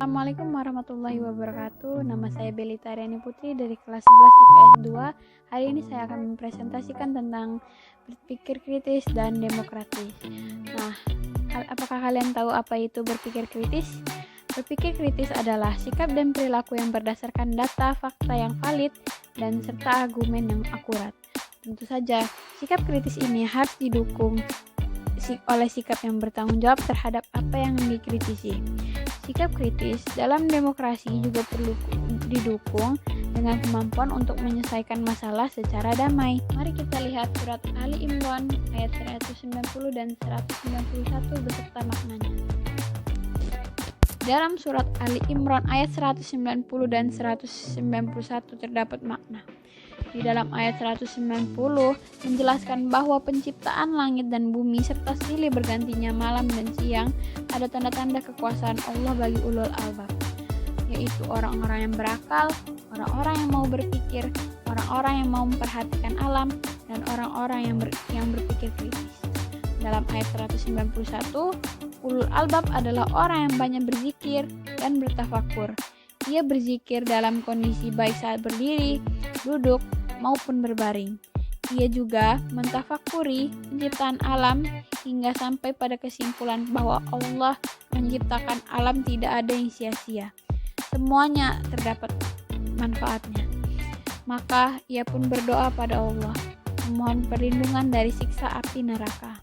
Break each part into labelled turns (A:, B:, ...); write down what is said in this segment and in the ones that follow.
A: Assalamualaikum warahmatullahi wabarakatuh. Nama saya Belita Riani Putri dari kelas 11 IPS 2. Hari ini saya akan mempresentasikan tentang berpikir kritis dan demokratis. Nah, apakah kalian tahu apa itu berpikir kritis? Berpikir kritis adalah sikap dan perilaku yang berdasarkan data, fakta yang valid, dan serta argumen yang akurat. Tentu saja, sikap kritis ini harus didukung oleh sikap yang bertanggung jawab terhadap apa yang dikritisi. Sikap kritis dalam demokrasi juga perlu didukung dengan kemampuan untuk menyelesaikan masalah secara damai. Mari kita lihat surat Ali Imran ayat 190 dan 191 beserta maknanya. Dalam surat Ali Imran ayat 190 dan 191 terdapat makna. Di dalam ayat 190 menjelaskan bahwa penciptaan langit dan bumi serta silih bergantinya malam dan siang ada tanda-tanda kekuasaan Allah bagi ulul albab, yaitu orang-orang yang berakal, orang-orang yang mau berpikir, orang-orang yang mau memperhatikan alam, dan orang-orang yang berpikir kritis. Dalam ayat 191, ulul albab adalah orang yang banyak berzikir dan bertafakur. Ia berzikir dalam kondisi baik saat berdiri, duduk, maupun berbaring. Ia juga mentafakuri penciptaan alam hingga sampai pada kesimpulan bahwa Allah menciptakan alam tidak ada yang sia-sia. Semuanya terdapat manfaatnya. Maka ia pun berdoa pada Allah, memohon perlindungan dari siksa api neraka.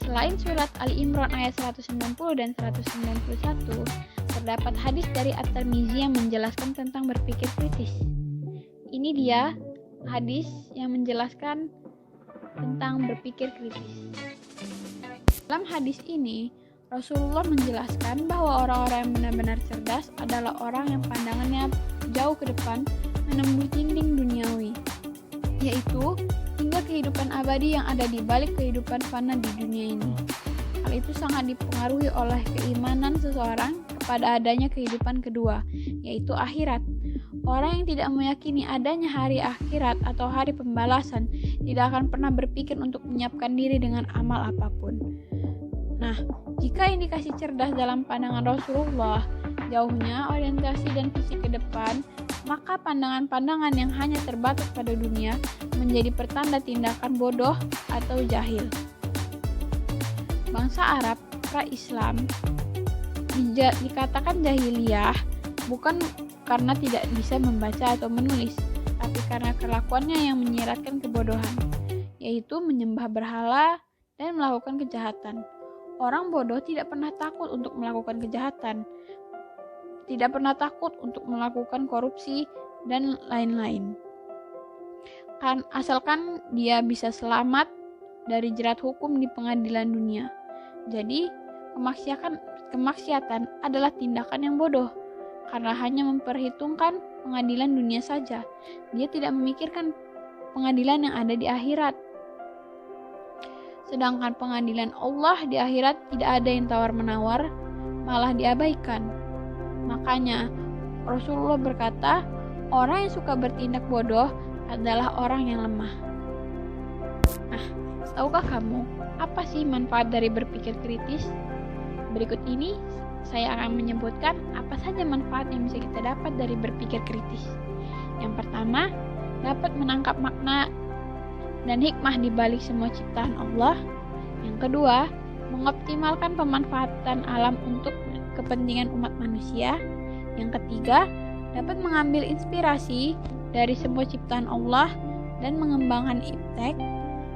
A: Selain surat Ali Imran ayat 190 dan 191, terdapat hadis dari At-Tirmizi yang menjelaskan tentang berpikir kritis. Ini dia hadis yang menjelaskan tentang berpikir kritis. Dalam hadis ini, Rasulullah menjelaskan bahwa orang-orang yang benar-benar cerdas adalah orang yang pandangannya jauh ke depan menembus dinding duniawi, yaitu hingga kehidupan abadi yang ada di balik kehidupan fana di dunia ini. Hal itu sangat dipengaruhi oleh keimanan seseorang kepada adanya kehidupan kedua, yaitu akhirat. Orang yang tidak meyakini adanya hari akhirat atau hari pembalasan tidak akan pernah berpikir untuk menyiapkan diri dengan amal apapun. Nah, jika indikasi cerdas dalam pandangan Rasulullah jauhnya orientasi dan visi ke depan, maka pandangan-pandangan yang hanya terbatas pada dunia menjadi pertanda tindakan bodoh atau jahil. Bangsa Arab pra-Islam dikatakan jahiliyah bukan karena tidak bisa membaca atau menulis, tapi karena kelakuannya yang menyiratkan kebodohan, yaitu menyembah berhala dan melakukan kejahatan. Orang bodoh tidak pernah takut untuk melakukan kejahatan, tidak pernah takut untuk melakukan korupsi, dan lain-lain. Asalkan dia bisa selamat dari jerat hukum di pengadilan dunia. Jadi, kemaksiatan adalah tindakan yang bodoh, karena hanya memperhitungkan pengadilan dunia saja. Dia tidak memikirkan pengadilan yang ada di akhirat. Sedangkan pengadilan Allah di akhirat tidak ada yang tawar-menawar, malah diabaikan. Makanya Rasulullah berkata, orang yang suka bertindak bodoh adalah orang yang lemah. Nah, tahukah kamu apa sih manfaat dari berpikir kritis? Berikut ini saya akan menyebutkan apa saja manfaat yang bisa kita dapat dari berpikir kritis. Yang pertama, dapat menangkap makna dan hikmah di balik semua ciptaan Allah. Yang kedua, mengoptimalkan pemanfaatan alam untuk kepentingan umat manusia. Yang ketiga, dapat mengambil inspirasi dari semua ciptaan Allah dan mengembangkan iptek.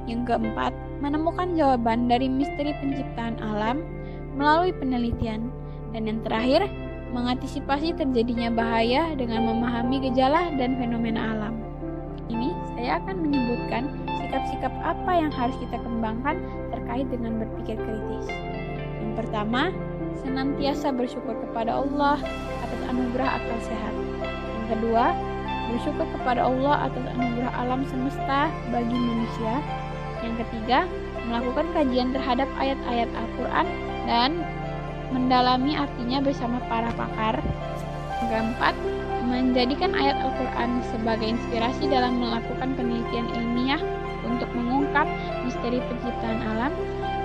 A: Yang keempat, menemukan jawaban dari misteri penciptaan alam melalui penelitian. Dan yang terakhir, mengantisipasi terjadinya bahaya dengan memahami gejala dan fenomena alam. Ini saya akan menyebutkan sikap-sikap apa yang harus kita kembangkan terkait dengan berpikir kritis. Yang pertama, senantiasa bersyukur kepada Allah atas anugerah akal sehat. Yang kedua, bersyukur kepada Allah atas anugerah alam semesta bagi manusia. Yang ketiga, melakukan kajian terhadap ayat-ayat Al-Quran dan mendalami artinya bersama para pakar. Yang keempat, menjadikan ayat Al-Quran sebagai inspirasi dalam melakukan penelitian ilmiah untuk mengungkap misteri penciptaan alam.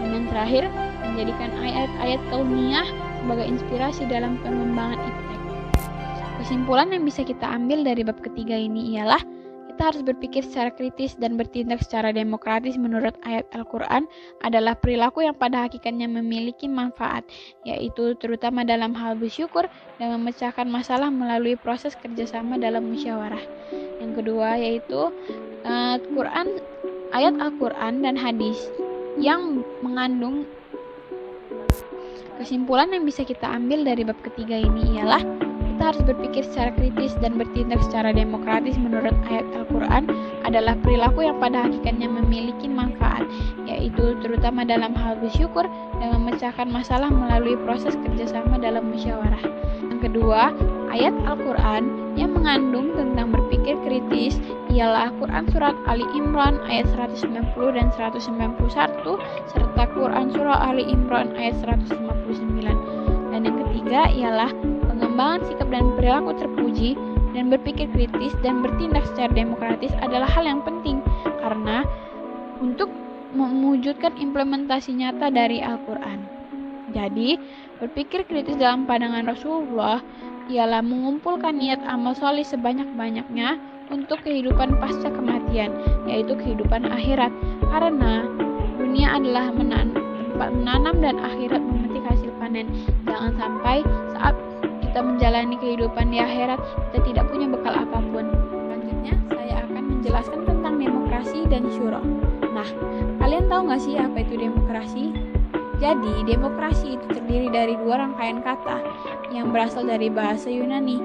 A: Dan yang terakhir, menjadikan ayat-ayat kauniyah sebagai inspirasi dalam pengembangan iptek. Kesimpulan yang bisa kita ambil dari bab ketiga ini ialah kita harus berpikir secara kritis dan bertindak secara demokratis menurut ayat Al-Quran adalah perilaku yang pada hakikatnya memiliki manfaat, yaitu terutama dalam hal bersyukur dan memecahkan masalah melalui proses kerjasama dalam musyawarah. Yang kedua yaitu ayat Al-Quran dan hadis yang mengandung kesimpulan yang bisa kita ambil dari bab ketiga ini ialah kita harus berpikir secara kritis dan bertindak secara demokratis menurut ayat Al-Quran adalah perilaku yang pada hakikatnya memiliki manfaat, yaitu terutama dalam hal bersyukur dan memecahkan masalah melalui proses kerjasama dalam musyawarah. Yang kedua, ayat Al-Quran yang mengandung tentang berpikir kritis ialah Quran Surat Ali Imran ayat 190 dan 191 serta Quran Surah Ali Imran ayat 159. Dan yang ketiga ialah pengembangan sikap dan perilaku terpuji dan berpikir kritis dan bertindak secara demokratis adalah hal yang penting karena untuk mewujudkan implementasi nyata dari Al-Quran. Jadi, berpikir kritis dalam pandangan Rasulullah ialah mengumpulkan niat amal soleh sebanyak-banyaknya untuk kehidupan pasca kematian, yaitu kehidupan akhirat. Karena dunia adalah tempat menanam dan akhirat memetik hasil panen. Jangan sampai saat kita menjalani kehidupan di akhirat kita tidak punya bekal apapun. Selanjutnya saya akan menjelaskan tentang demokrasi dan syuro. Nah, kalian tahu nggak sih apa itu demokrasi? Jadi, demokrasi itu terdiri dari dua rangkaian kata yang berasal dari bahasa Yunani,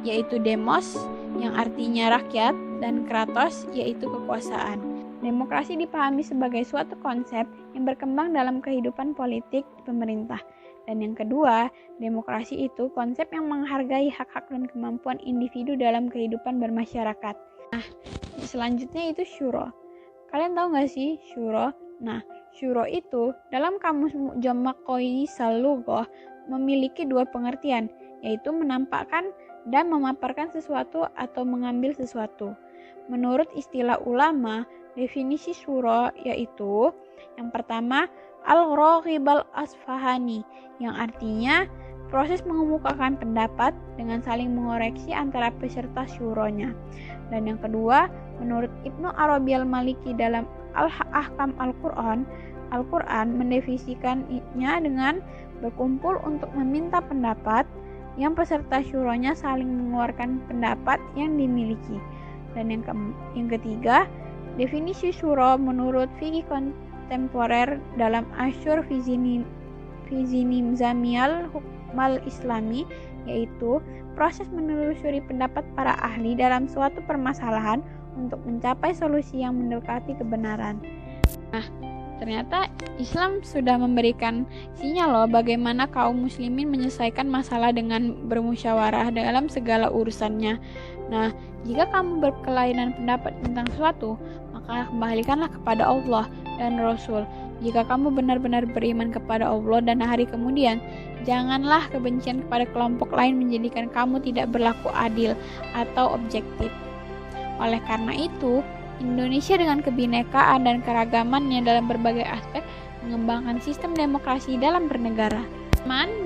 A: yaitu demos yang artinya rakyat dan kratos yaitu kekuasaan. Demokrasi dipahami sebagai suatu konsep yang berkembang dalam kehidupan politik pemerintah. Dan yang kedua, demokrasi itu konsep yang menghargai hak-hak dan kemampuan individu dalam kehidupan bermasyarakat. Nah, selanjutnya itu syuro. Kalian tahu nggak sih syuro? Nah, syuro itu dalam kamus Mu'jam Qawaidis Lughah memiliki dua pengertian, yaitu menampakkan dan memaparkan sesuatu atau mengambil sesuatu. Menurut istilah ulama, definisi syuro yaitu yang pertama Al-Raghib Al-Asfahani yang artinya proses mengemukakan pendapat dengan saling mengoreksi antara peserta syuronya. Dan yang kedua, menurut Ibnu Arabi Al-Maliki dalam Al-Ahkam Al-Quran mendefinisikannya dengan berkumpul untuk meminta pendapat yang peserta syuronya saling mengeluarkan pendapat yang dimiliki. Dan yang ketiga, definisi syuro menurut fikih kontemporer dalam Asyur Fizinim Zamial Hukmal Islami yaitu proses menelusuri pendapat para ahli dalam suatu permasalahan untuk mencapai solusi yang mendekati kebenaran. Nah, ternyata Islam sudah memberikan sinyal loh bagaimana kaum muslimin menyelesaikan masalah dengan bermusyawarah dalam segala urusannya. Nah, jika kamu berkelainan pendapat tentang sesuatu, maka kembalikanlah kepada Allah dan Rasul. Jika kamu benar-benar beriman kepada Allah dan hari kemudian, janganlah kebencian kepada kelompok lain menjadikan kamu tidak berlaku adil atau objektif. Oleh karena itu, Indonesia dengan kebinekaan dan keragamannya dalam berbagai aspek mengembangkan sistem demokrasi dalam bernegara.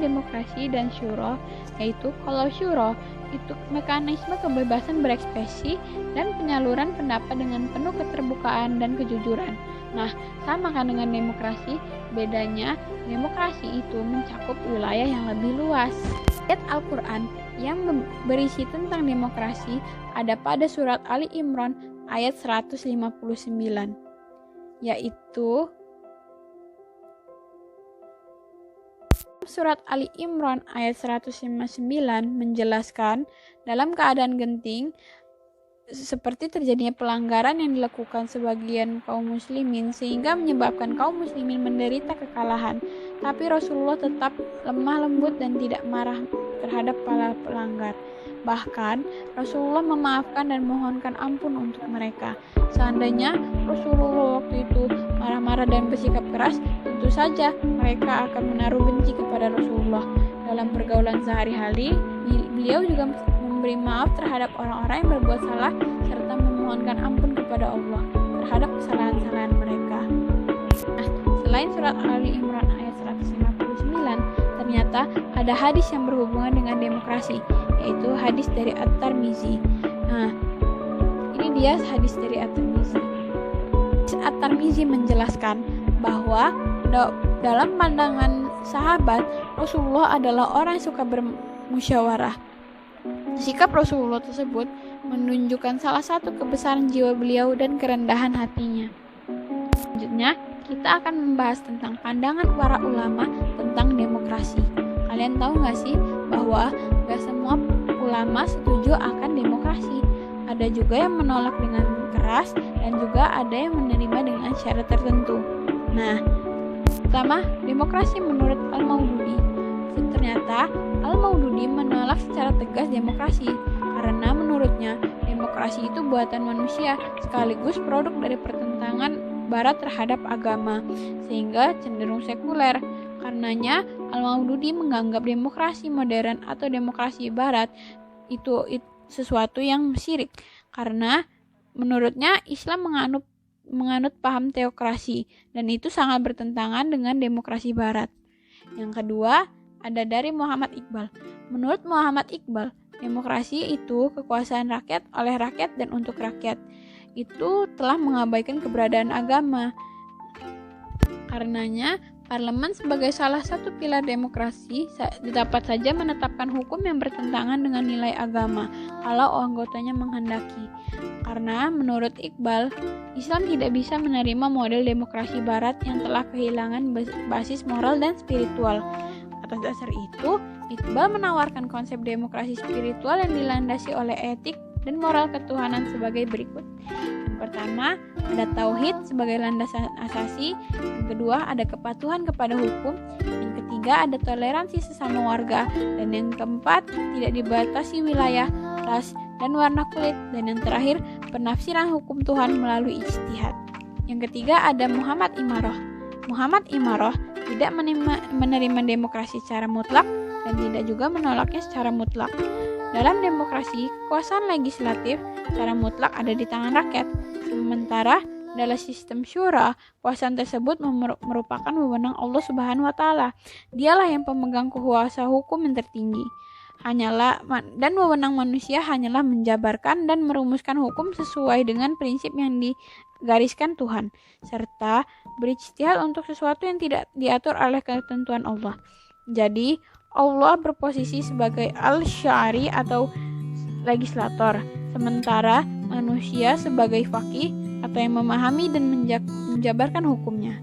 A: Demokrasi dan syuro, yaitu kalau syuro itu mekanisme kebebasan berekspresi dan penyaluran pendapat dengan penuh keterbukaan dan kejujuran. Nah, sama kan dengan demokrasi, bedanya demokrasi itu mencakup wilayah yang lebih luas. Ayat Al-Quran yang berisi tentang demokrasi ada pada surat Ali Imran ayat 159, yaitu surat Ali Imran ayat 159 menjelaskan dalam keadaan genting seperti terjadinya pelanggaran yang dilakukan sebagian kaum muslimin sehingga menyebabkan kaum muslimin menderita kekalahan, tapi Rasulullah tetap lemah lembut dan tidak marah terhadap para pelanggar. Bahkan Rasulullah memaafkan dan mohonkan ampun untuk mereka. Seandainya Rasulullah waktu itu marah-marah dan bersikap keras, tentu saja mereka akan menaruh benci kepada Rasulullah. Dalam pergaulan sehari-hari, beliau juga memberi maaf terhadap orang-orang yang berbuat salah serta memohonkan ampun kepada Allah terhadap kesalahan-kesalahan mereka. Nah, selain surat Ali Imran ayat 159, ternyata ada hadis yang berhubungan dengan demokrasi, yaitu hadis dari At-Tirmizi. Nah, ini dia hadis dari At-Tirmizi. At-Tirmizi menjelaskan bahwa dalam pandangan sahabat, Rasulullah adalah orang yang suka bermusyawarah. Sikap Rasulullah tersebut menunjukkan salah satu kebesaran jiwa beliau dan kerendahan hatinya. Selanjutnya, kita akan membahas tentang pandangan para ulama tentang demokrasi. Kalian tahu gak sih bahwa gak semua ulama setuju akan demokrasi? Ada juga yang menolak dengan keras dan juga ada yang menerima dengan syarat tertentu. Nah, pertama, demokrasi menurut Al-Maududi. Ternyata Al-Maududi menolak secara tegas demokrasi karena menurutnya demokrasi itu buatan manusia sekaligus produk dari pertentangan Barat terhadap agama sehingga cenderung sekuler. Karenanya Al-Maududi menganggap demokrasi modern atau demokrasi Barat itu sesuatu yang syirik karena menurutnya Islam menganut paham teokrasi dan itu sangat bertentangan dengan demokrasi Barat. Yang kedua, ada dari Muhammad Iqbal. Menurut Muhammad Iqbal, demokrasi itu kekuasaan rakyat oleh rakyat dan untuk rakyat. Itu telah mengabaikan keberadaan agama. Karenanya, parlemen sebagai salah satu pilar demokrasi dapat saja menetapkan hukum yang bertentangan dengan nilai agama kalau anggotanya menghendaki. Karena menurut Iqbal, Islam tidak bisa menerima model demokrasi Barat yang telah kehilangan basis moral dan spiritual. Atas dasar itu, Iqbal menawarkan konsep demokrasi spiritual yang dilandasi oleh etik dan moral ketuhanan sebagai berikut. Yang pertama, ada tauhid sebagai landasan asasi. Yang kedua, ada kepatuhan kepada hukum. Yang ketiga, ada toleransi sesama warga. Dan yang keempat, tidak dibatasi wilayah, ras, dan warna kulit. Dan yang terakhir, penafsiran hukum Tuhan melalui ijtihad. Yang ketiga, ada Muhammad Imaroh. Muhammad Imaroh tidak menerima demokrasi secara mutlak dan tidak juga menolaknya secara mutlak. Dalam demokrasi, kekuasaan legislatif secara mutlak ada di tangan rakyat. Sementara dalam sistem syura, kekuasaan tersebut merupakan wewenang Allah Subhanahu wa taala. Dialah yang pemegang kuasa hukum yang tertinggi. Dan wewenang manusia hanyalah menjabarkan dan merumuskan hukum sesuai dengan prinsip yang digariskan Tuhan, serta berijtihad untuk sesuatu yang tidak diatur oleh ketentuan Allah. Jadi, Allah berposisi sebagai al-syari atau legislator, sementara manusia sebagai faqih atau yang memahami dan menjabarkan hukumnya.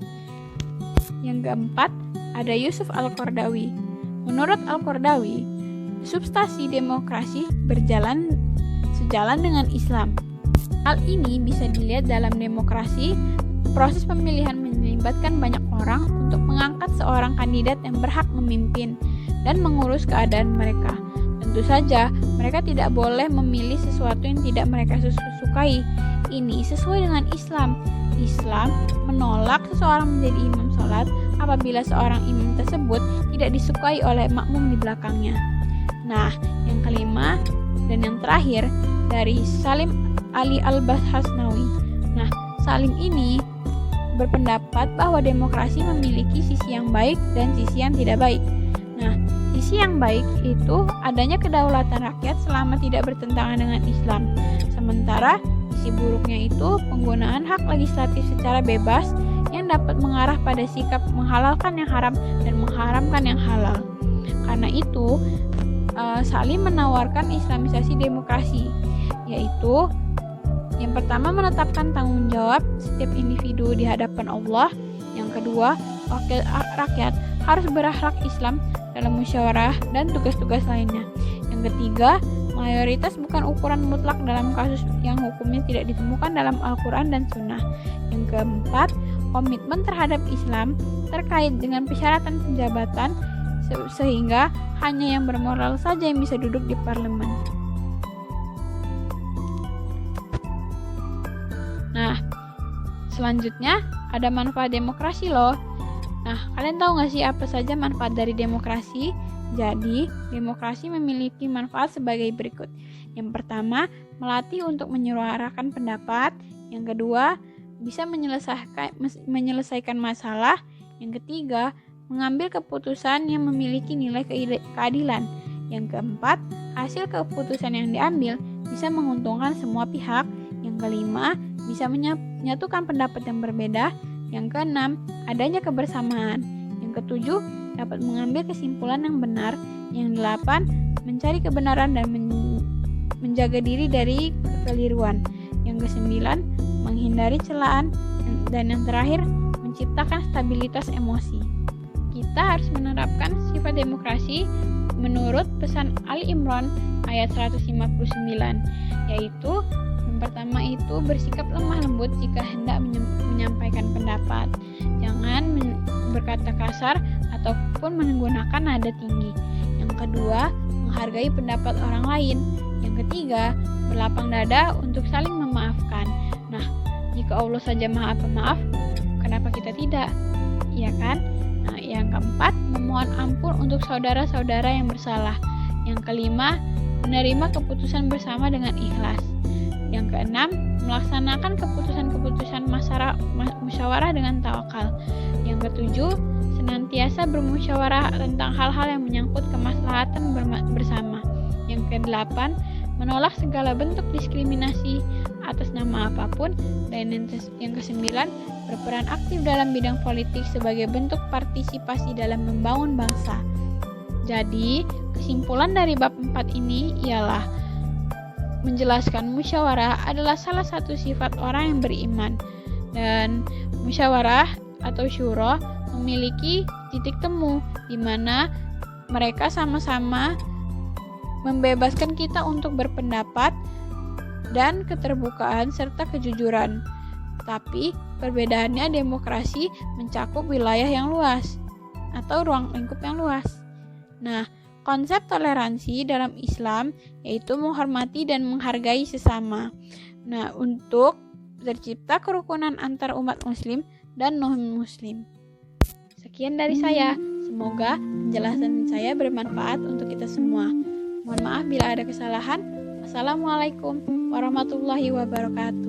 A: Yang keempat, ada Yusuf Al-Qaradawi. Menurut Al-Qaradawi, substansi demokrasi sejalan dengan Islam. Hal ini bisa dilihat dalam demokrasi, proses pemilihan melibatkan banyak orang untuk mengangkat seorang kandidat yang berhak memimpin dan mengurus keadaan mereka. Tentu saja, mereka tidak boleh memilih sesuatu yang tidak mereka sukai. Ini sesuai dengan Islam. Islam menolak seseorang menjadi imam sholat apabila seorang imam tersebut tidak disukai oleh makmum di belakangnya. Nah, yang kelima dan yang terakhir dari Salim Ali Al-Bahasnawi. Nah, Salim ini berpendapat bahwa demokrasi memiliki sisi yang baik dan sisi yang tidak baik. Nah, sisi yang baik itu adanya kedaulatan rakyat selama tidak bertentangan dengan Islam. Sementara sisi buruknya itu penggunaan hak legislatif secara bebas yang dapat mengarah pada sikap menghalalkan yang haram dan mengharamkan yang halal. Karena itu, Salim menawarkan islamisasi demokrasi, yaitu yang pertama menetapkan tanggung jawab setiap individu di hadapan Allah. Yang kedua, wakil rakyat harus berakhlak Islam dalam musyawarah dan tugas-tugas lainnya. Yang ketiga, mayoritas bukan ukuran mutlak dalam kasus yang hukumnya tidak ditemukan dalam Al-Quran dan Sunnah. Yang keempat, komitmen terhadap Islam terkait dengan persyaratan penjabatan sehingga hanya yang bermoral saja yang bisa duduk di parlemen. Nah, selanjutnya ada manfaat demokrasi loh. Nah, kalian tahu gak sih apa saja manfaat dari demokrasi? Jadi, demokrasi memiliki manfaat sebagai berikut. Yang pertama, melatih untuk menyuarakan pendapat. Yang kedua, bisa menyelesaikan masalah. Yang ketiga, mengambil keputusan yang memiliki nilai keadilan. Yang keempat, hasil keputusan yang diambil bisa menguntungkan semua pihak. Yang kelima, bisa menyatukan pendapat yang berbeda. Yang keenam, adanya kebersamaan. Yang ketujuh, dapat mengambil kesimpulan yang benar. Yang delapan, mencari kebenaran dan menjaga diri dari kekeliruan. Yang kesembilan, menghindari celaan. Dan yang terakhir, menciptakan stabilitas emosi. Kita harus menerapkan sifat demokrasi menurut pesan Ali Imran ayat 159, yaitu yang pertama itu bersikap lemah lembut jika hendak menyampaikan pendapat. Jangan berkata kasar ataupun menggunakan nada tinggi. Yang kedua, menghargai pendapat orang lain. Yang ketiga, berlapang dada untuk saling memaafkan. Nah, jika Allah saja Maha Pemaaf, kenapa kita tidak? Iya kan? Nah, yang keempat, memohon ampun untuk saudara-saudara yang bersalah. Yang kelima, menerima keputusan bersama dengan ikhlas. Yang keenam, melaksanakan keputusan-keputusan musyawarah dengan tawakal. Yang ketujuh, senantiasa bermusyawarah tentang hal-hal yang menyangkut kemaslahatan bersama. Yang kedelapan, menolak segala bentuk diskriminasi atas nama apapun. Dan yang kesembilan, berperan aktif dalam bidang politik sebagai bentuk partisipasi dalam membangun bangsa. Jadi, kesimpulan dari bab 4 ini ialah menjelaskan musyawarah adalah salah satu sifat orang yang beriman, dan musyawarah atau syuro memiliki titik temu di mana mereka sama-sama membebaskan kita untuk berpendapat dan keterbukaan serta kejujuran. Tapi perbedaannya demokrasi mencakup wilayah yang luas atau ruang lingkup yang luas. Nah, konsep toleransi dalam Islam yaitu menghormati dan menghargai sesama. Nah, untuk tercipta kerukunan antar umat muslim dan non-muslim. Sekian dari saya. Semoga penjelasan saya bermanfaat untuk kita semua. Mohon maaf bila ada kesalahan. Assalamualaikum warahmatullahi wabarakatuh.